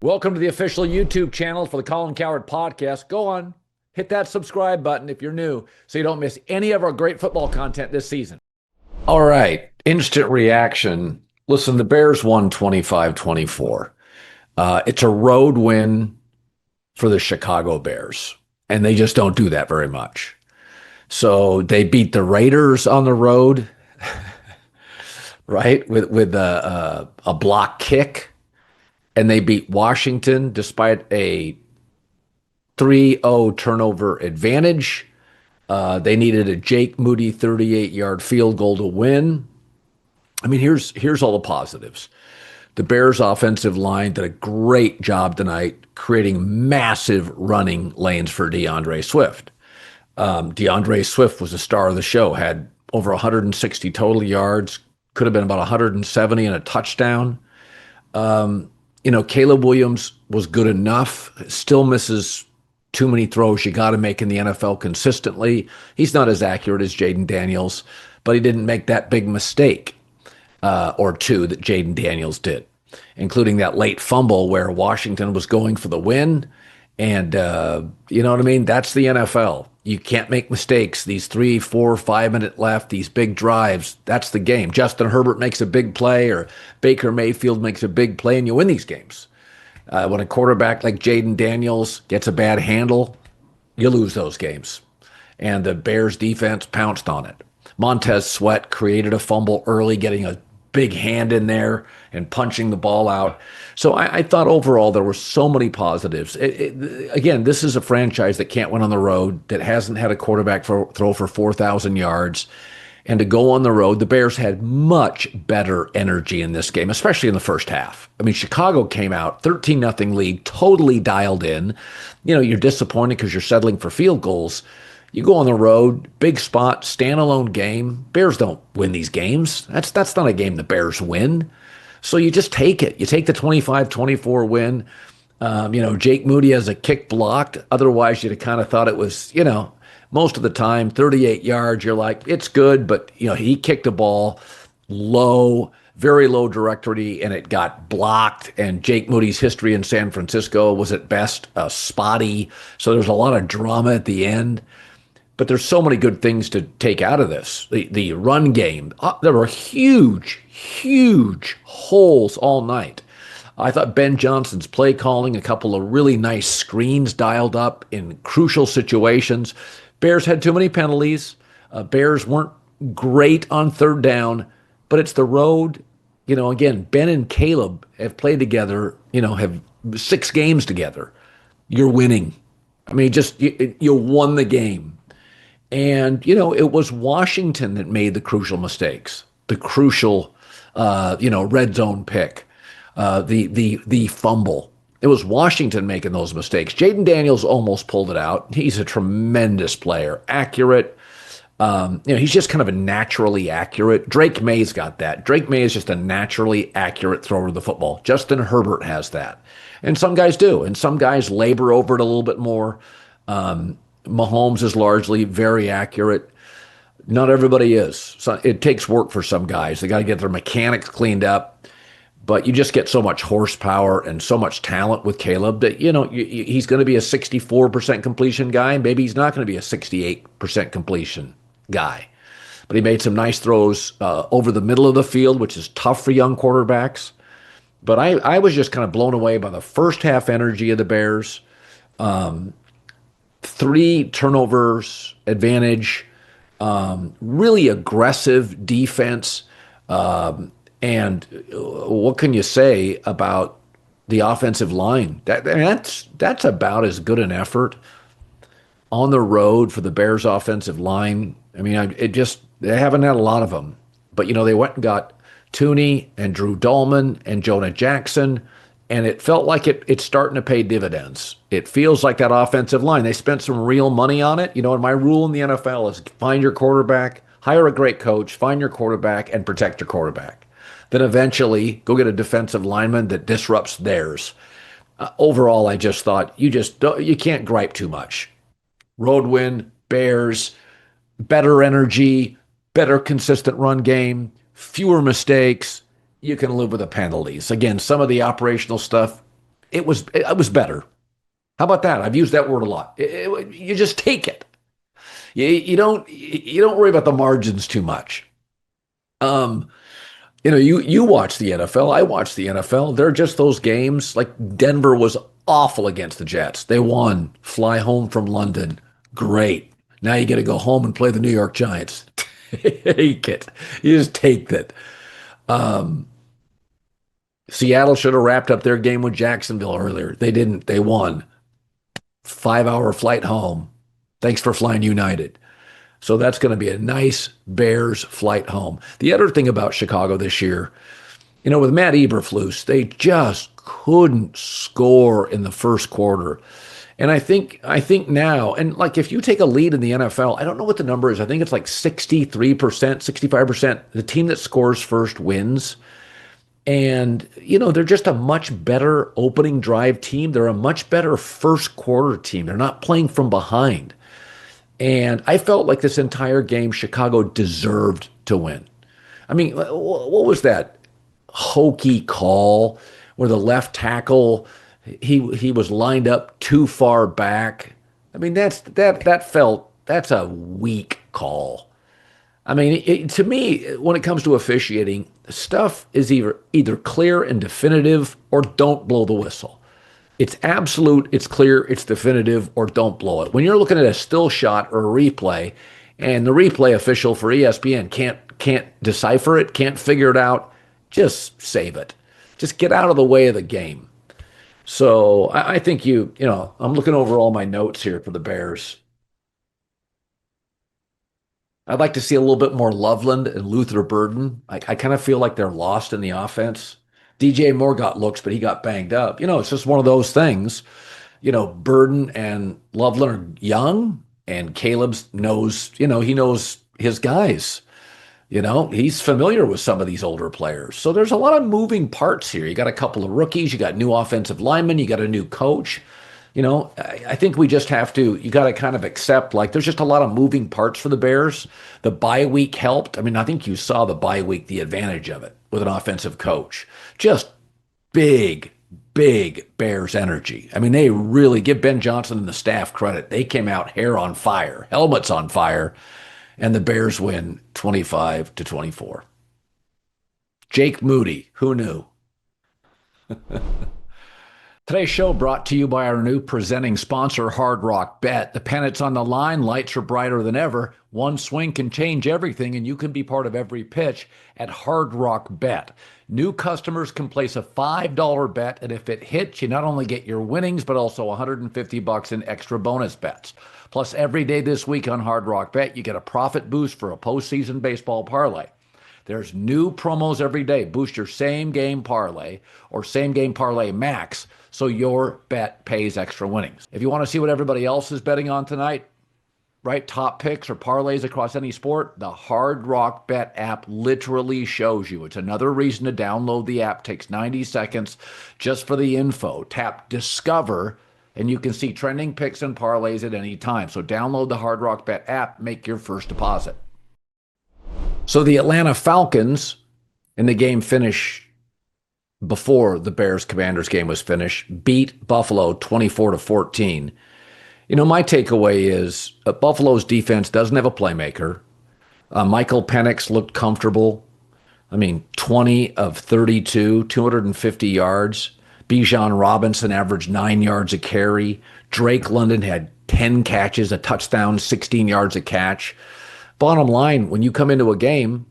Welcome to the official YouTube channel for the Colin Cowherd podcast. Go on, hit that subscribe button if you're new so you don't miss any of our great football content this season. All right, instant reaction. Listen, the Bears won 25-24. It's a road win for the Chicago Bears, and they just don't do that very much. So they beat the Raiders on the road, right, with a block kick. And they beat Washington despite a 3-0 turnover advantage. They needed a Jake Moody 38-yard field goal to win. I mean, here's all the positives. The Bears' offensive line did a great job tonight creating massive running lanes for DeAndre Swift. DeAndre Swift was the star of the show, had over 160 total yards, could have been about 170 and a touchdown. Caleb Williams was good enough, still misses too many throws you got to make in the NFL consistently. He's not as accurate as Jayden Daniels, but he didn't make that big mistake or two that Jayden Daniels did, including that late fumble where Washington was going for the win. And you know what I mean? That's the NFL. You can't make mistakes. These 3, 4, 5 minute left, these big drives, that's the game. Justin Herbert makes a big play or Baker Mayfield makes a big play and you win these games. When a quarterback like Jayden Daniels gets a bad handle, you lose those games. And the Bears defense pounced on it. Montez Sweat created a fumble early, getting a big hand in there and punching the ball out. So I thought overall there were so many positives. Again, this is a franchise that can't win on the road, that hasn't had a quarterback throw for 4,000 yards. And to go on the road, the Bears had much better energy in this game, especially in the first half. I mean, Chicago came out 13-0 lead, totally dialed in. You're disappointed because you're settling for field goals. You go on the road, big spot, standalone game. Bears don't win these games. That's not a game the Bears win. So you just take it. You take the 25-24 win. Jake Moody has a kick blocked. Otherwise, you'd have kind of thought it was, most of the time, 38 yards. You're like, it's good, but, he kicked a ball low, very low directory, and it got blocked. And Jake Moody's history in San Francisco was at best spotty. So there's a lot of drama at the end. But there's so many good things to take out of this. The run game, there were huge holes all night. I thought Ben Johnson's play calling, a couple of really nice screens dialed up in crucial situations. Bears had too many penalties. Bears weren't great on third down, but it's the road. Again, Ben and Caleb have played together, have 6 games together. You're winning. I mean, you won the game. And, it was Washington that made the crucial mistakes, the crucial, red zone pick, the fumble. It was Washington making those mistakes. Jayden Daniels almost pulled it out. He's a tremendous player, accurate. He's just kind of a naturally accurate. Drake May's got that. Drake May is just a naturally accurate thrower of the football. Justin Herbert has that. And some guys do. And some guys labor over it a little bit more. Mahomes is largely very accurate. Not everybody is. So it takes work for some guys. They got to get their mechanics cleaned up. But you just get so much horsepower and so much talent with Caleb that, he's going to be a 64% completion guy. Maybe he's not going to be a 68% completion guy. But he made some nice throws over the middle of the field, which is tough for young quarterbacks. But I was just kind of blown away by the first half energy of the Bears. 3 turnovers advantage, really aggressive defense. And what can you say about the offensive line? That's about as good an effort on the road for the Bears offensive line. I mean, they haven't had a lot of them. But, they went and got Tooney and Drew Dahlman and Jonah Jackson. And it felt like it's starting to pay dividends. It feels like that offensive line. They spent some real money on it. And my rule in the NFL is find your quarterback, hire a great coach, find your quarterback, and protect your quarterback. Then eventually go get a defensive lineman that disrupts theirs. Overall, I just thought you can't gripe too much. Road win, Bears, better energy, better consistent run game, fewer mistakes. You can live with the penalties. Again, some of the operational stuff, it was better. How about that? I've used that word a lot. You just take it. You don't worry about the margins too much. Um, you watch the NFL. I watch the NFL. They're just those games. Like Denver was awful against the Jets. They won. Fly home from London. Great. Now you get to go home and play the New York Giants. Take it. You just take that. Um, Seattle should have wrapped up their game with Jacksonville earlier. They didn't. They won. 5-hour flight home. Thanks for flying United. So that's going to be a nice Bears flight home. The other thing about Chicago this year, with Matt Eberflus, they just couldn't score in the first quarter. And I think now, and like if you take a lead in the NFL, I don't know what the number is. I think it's like 63%, 65%. The team that scores first wins. And, they're just a much better opening drive team. They're a much better first quarter team. They're not playing from behind. And I felt like this entire game, Chicago deserved to win. I mean, what was that hokey call where the left tackle he was lined up too far back? I mean, that's a weak call. I mean, to me, when it comes to officiating, stuff is either clear and definitive or don't blow the whistle. It's absolute, it's clear, it's definitive, or don't blow it. When you're looking at a still shot or a replay, and the replay official for ESPN can't decipher it, can't figure it out, just save it. Just get out of the way of the game. So I think I'm looking over all my notes here for the Bears. I'd like to see a little bit more Loveland and Luther Burden. I kind of feel like they're lost in the offense. DJ Moore got looks, but he got banged up. It's just one of those things. Burden and Loveland are young, and Caleb's knows, he knows his guys. He's familiar with some of these older players. So there's a lot of moving parts here. You got a couple of rookies, you got new offensive linemen, you got a new coach. I think we just you got to kind of accept, like, there's just a lot of moving parts for the Bears. The bye week helped. I mean, I think you saw the bye week, the advantage of it with an offensive coach. Just big, big Bears energy. I mean, they really give Ben Johnson and the staff credit. They came out hair on fire, helmets on fire, and the Bears win 25-24. Jake Moody, who knew? Today's show brought to you by our new presenting sponsor, Hard Rock Bet. The pennant's on the line, lights are brighter than ever. One swing can change everything, and you can be part of every pitch at Hard Rock Bet. New customers can place a $5 bet, and if it hits, you not only get your winnings, but also $150 in extra bonus bets. Plus, every day this week on Hard Rock Bet, you get a profit boost for a postseason baseball parlay. There's new promos every day. Boost your same game parlay or same game parlay max so your bet pays extra winnings. If you want to see what everybody else is betting on tonight, right, top picks or parlays across any sport, the Hard Rock Bet app literally shows you. It's another reason to download the app. Takes 90 seconds just for the info. Tap Discover, and you can see trending picks and parlays at any time. So download the Hard Rock Bet app, make your first deposit. So the Atlanta Falcons, in the game finish before the Bears-Commanders game was finished, beat Buffalo 24-14. My takeaway is Buffalo's defense doesn't have a playmaker. Michael Penix looked comfortable. 20 of 32, 250 yards. Bijan Robinson averaged 9 yards a carry. Drake London had 10 catches, a touchdown, 16 yards a catch. Bottom line, when you come into a game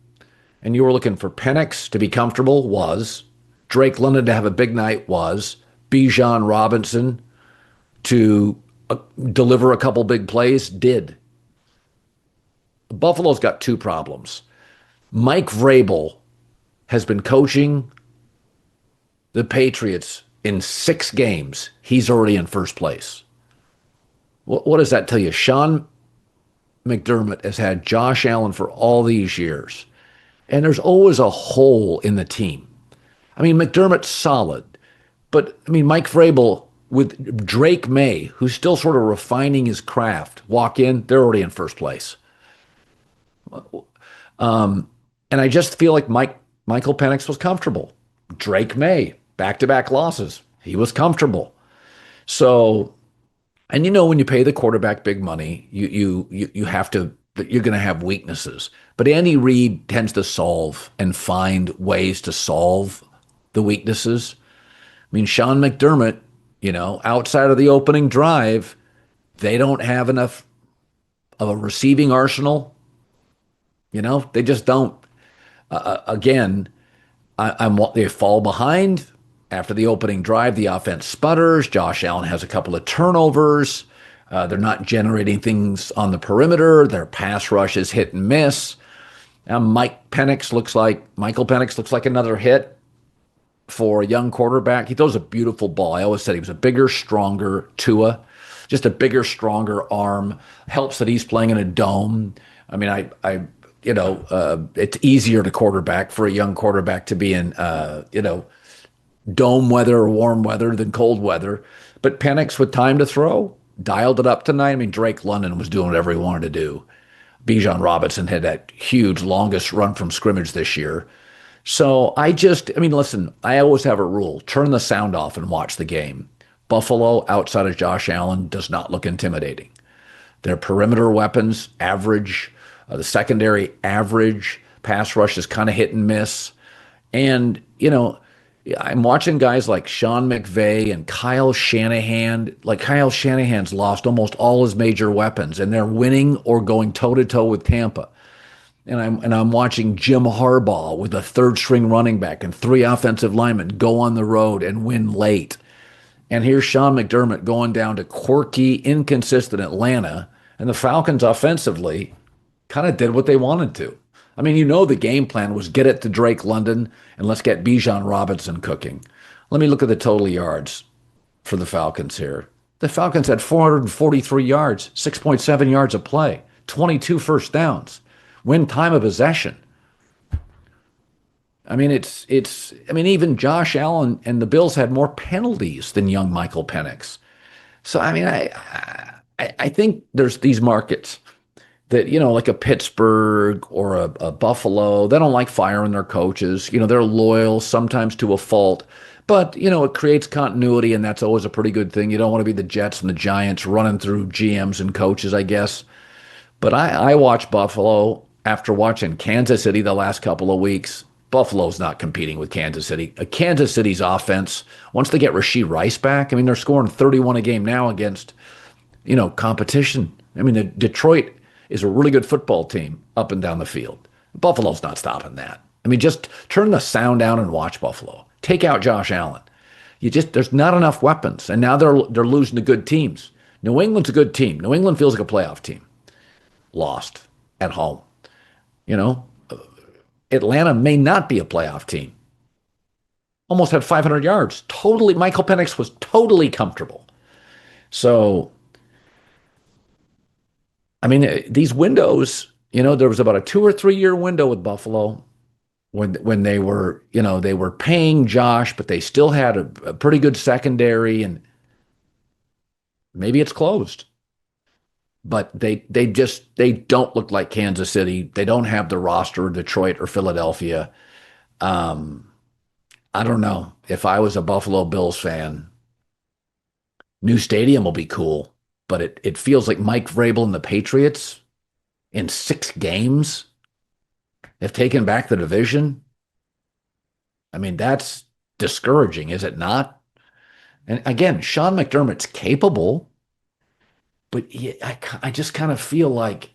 and you were looking for Penix to be comfortable, was. Drake London to have a big night, was. Bijan Robinson to deliver a couple big plays, did. Buffalo's got two problems. Mike Vrabel has been coaching the Patriots in 6 games. He's already in first place. What does that tell you? Sean McDermott has had Josh Allen for all these years, and there's always a hole in the team. McDermott's solid, but Mike Vrabel with Drake May, who's still sort of refining his craft, walk in, they're already in first place. And I just feel like Michael Penix was comfortable. Drake May, back-to-back losses. He was comfortable. So, and when you pay the quarterback big money, you have to, you're going to have weaknesses. But Andy Reid tends to solve and find ways to solve the weaknesses. I mean, Sean McDermott, outside of the opening drive, they don't have enough of a receiving arsenal. They just don't. Again, they fall behind after the opening drive. The offense sputters. Josh Allen has a couple of turnovers. They're not generating things on the perimeter. Their pass rush is hit and miss. Michael Penix looks like another hit for a young quarterback. He throws a beautiful ball. I always said he was a bigger, stronger Tua, just a bigger, stronger arm. Helps that he's playing in a dome. I mean, it's easier to quarterback for a young quarterback to be in, dome weather or warm weather than cold weather. But Penix, with time to throw, dialed it up tonight. I mean, Drake London was doing whatever he wanted to do. Bijan Robinson had that huge, longest run from scrimmage this year. So listen, I always have a rule. Turn the sound off and watch the game. Buffalo, outside of Josh Allen, does not look intimidating. Their perimeter weapons, average. The secondary, average. Pass rush is kind of hit and miss. And, I'm watching guys like Sean McVay and Kyle Shanahan. Like, Kyle Shanahan's lost almost all his major weapons, and they're winning or going toe-to-toe with Tampa. And I'm watching Jim Harbaugh with a third-string running back and 3 offensive linemen go on the road and win late. And here's Sean McDermott going down to quirky, inconsistent Atlanta, and the Falcons offensively kind of did what they wanted to. I mean, the game plan was get it to Drake London and let's get Bijan Robinson cooking. Let me look at the total yards for the Falcons here. The Falcons had 443 yards, 6.7 yards a play, 22 first downs, win time of possession. I mean, even Josh Allen and the Bills had more penalties than young Michael Penix. So, I mean, I think there's these markets that, like a Pittsburgh or a Buffalo, they don't like firing their coaches. They're loyal, sometimes to a fault. But, it creates continuity, and that's always a pretty good thing. You don't want to be the Jets and the Giants running through GMs and coaches, I guess. But I watch Buffalo after watching Kansas City the last couple of weeks. Buffalo's not competing with Kansas City. Kansas City's offense, once they get Rashee Rice back, I mean, they're scoring 31 a game now against, competition. I mean, Detroit is a really good football team up and down the field. Buffalo's not stopping that. I mean, just turn the sound down and watch Buffalo. Take out Josh Allen. There's not enough weapons, and now they're losing to good teams. New England's a good team. New England feels like a playoff team. Lost at home. Atlanta may not be a playoff team. Almost had 500 yards. Totally, Michael Penix was totally comfortable. So, I mean, these windows, there was about a 2 or 3 year window with Buffalo when they were, they were paying Josh, but they still had a pretty good secondary, and maybe it's closed. But they don't look like Kansas City. They don't have the roster of Detroit or Philadelphia. I don't know. If I was a Buffalo Bills fan, new stadium will be cool. But it feels like Mike Vrabel and the Patriots in 6 games have taken back the division. I mean, that's discouraging, is it not? And again, Sean McDermott's capable, but I just kind of feel like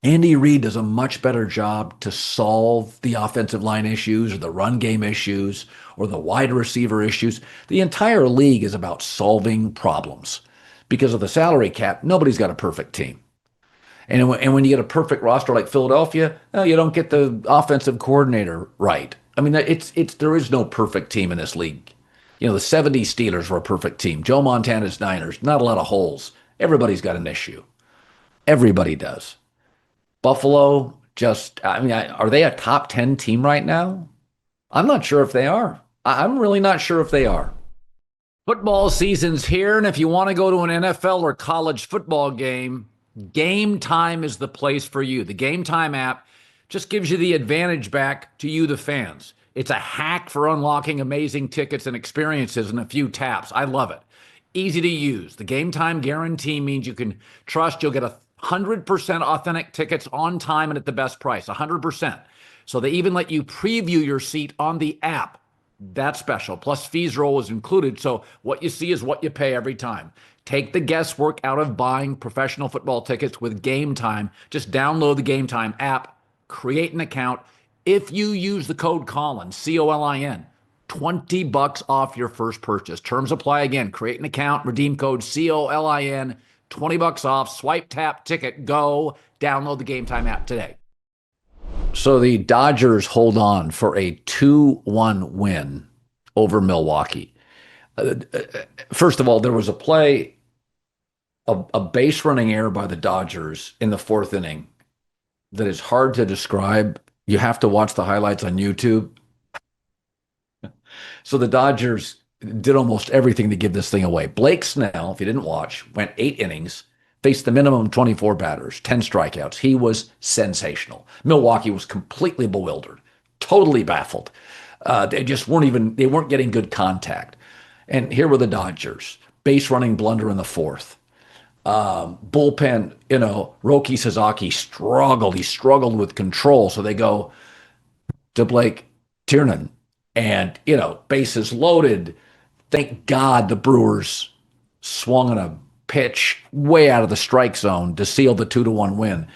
Andy Reid does a much better job to solve the offensive line issues or the run game issues or the wide receiver issues. The entire league is about solving problems. Because of the salary cap, nobody's got a perfect team. And when you get a perfect roster like Philadelphia, you don't get the offensive coordinator right. I mean, there is no perfect team in this league. The 70s Steelers were a perfect team. Joe Montana's Niners, not a lot of holes. Everybody's got an issue. Everybody does. Buffalo, are they a top 10 team right now? I'm not sure if they are. I'm really not sure if they are. Football season's here, and if you want to go to an NFL or college football game, Game Time is the place for you. The Game Time app just gives you the advantage back to you, the fans. It's a hack for unlocking amazing tickets and experiences in a few taps. I love it. Easy to use. The game time guarantee means you can trust you'll get 100% authentic tickets on time and at the best price. 100%. So they even let you preview your seat on the app. That's special. Plus, fees are always included. So what you see is what you pay every time. Take the guesswork out of buying professional football tickets with Game Time. Just download the Game Time app, create an account. If you use the code Colin, COLIN, $20 off your first purchase. Terms apply again. Create an account, redeem code COLIN, $20 off. Swipe, tap, ticket, go. Download the Game Time app today. So the Dodgers hold on for a 2-1 win over Milwaukee. First of all, there was a play, a base running error by the Dodgers in the fourth inning that is hard to describe. You have to watch the highlights on YouTube. So the Dodgers did almost everything to give this thing away. Blake Snell, if you didn't watch, went 8 innings, faced the minimum 24 batters, 10 strikeouts. He was sensational. Milwaukee was completely bewildered, totally baffled. They just weren't getting good contact. And here were the Dodgers, base running blunder in the fourth. Bullpen, Roki Sasaki struggled. He struggled with control. So they go to Blake Tiernan and, bases loaded. Thank God the Brewers swung on a pitch way out of the strike zone to seal the 2-1 win.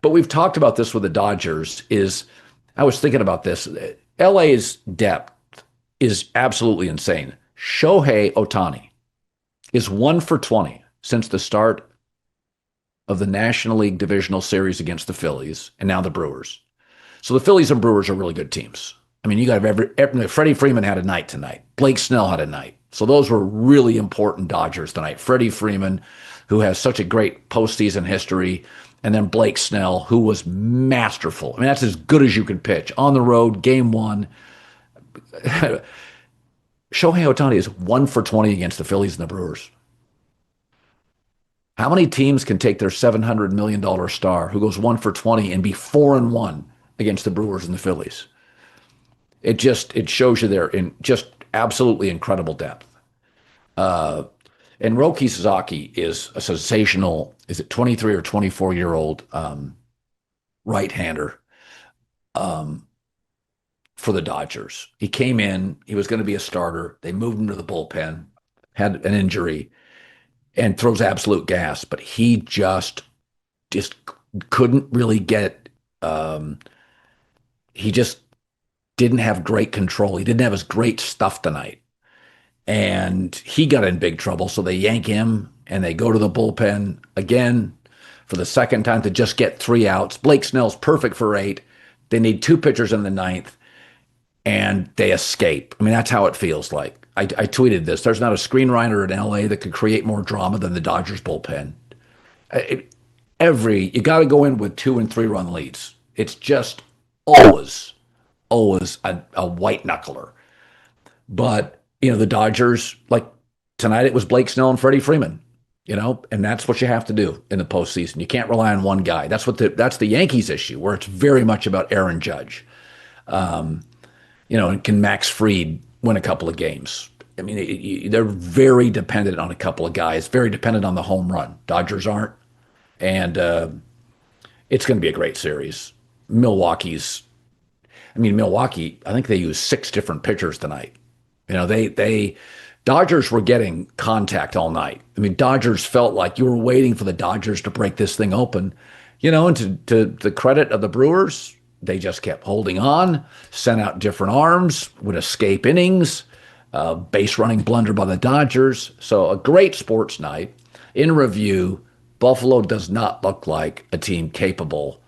But we've talked about this with the Dodgers I was thinking about this. LA's depth is absolutely insane. Shohei Ohtani is 1 for 20 since the start of the National League Divisional Series against the Phillies and now the Brewers. So the Phillies and Brewers are really good teams. I mean, you got Freddie Freeman had a night tonight. Blake Snell had a night. So those were really important Dodgers tonight. Freddie Freeman, who has such a great postseason history, and then Blake Snell, who was masterful. I mean, that's as good as you could pitch. On the road, game one. Shohei Ohtani is 1 for 20 against the Phillies and the Brewers. How many teams can take their $700 million star who goes 1 for 20 and be 4-1 against the Brewers and the Phillies? It shows you they're in just absolutely incredible depth. And Roki Sasaki is a sensational, is it 23 or 24-year-old right-hander for the Dodgers. He came in, he was going to be a starter. They moved him to the bullpen, had an injury, and throws absolute gas. But he just couldn't really get, he just didn't have great control. He didn't have his great stuff tonight. And he got in big trouble, so they yank him, and they go to the bullpen again for the second time to just get 3 outs. Blake Snell's perfect for 8. They need 2 pitchers in the 9th, and they escape. I mean, that's how it feels like. I tweeted this. There's not a screenwriter in L.A. that could create more drama than the Dodgers bullpen. You got to go in with 2 and 3 run leads. It's just always a white knuckler. But the Dodgers, like tonight, it was Blake Snell and Freddie Freeman, and that's what you have to do in the postseason. You can't rely on one guy. That's the Yankees issue, where it's very much about Aaron Judge. And can Max Fried win a couple of games? I mean, they're very dependent on a couple of guys, very dependent on the home run. Dodgers aren't. And it's going to be a great series. Milwaukee, I think they used 6 different pitchers tonight. Dodgers were getting contact all night. I mean, Dodgers felt like you were waiting for the Dodgers to break this thing open. And to the credit of the Brewers, they just kept holding on, sent out different arms, would escape innings, base running blunder by the Dodgers. So a great sports night. In review, Buffalo does not look like a team capable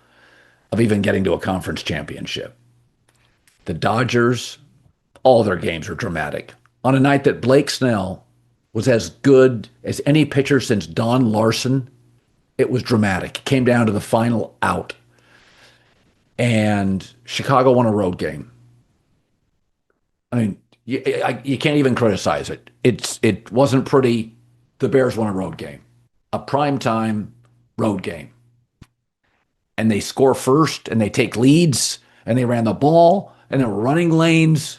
of even getting to a conference championship. The Dodgers, all their games are dramatic. On a night that Blake Snell was as good as any pitcher since Don Larson, it was dramatic. It came down to the final out. And Chicago won a road game. I mean, you can't even criticize it. It wasn't pretty. The Bears won a road game. A primetime road game. And they score first, and they take leads, and they ran the ball. and they're running lanes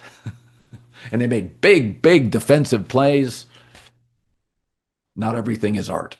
and they make big, big defensive plays. Not everything is art.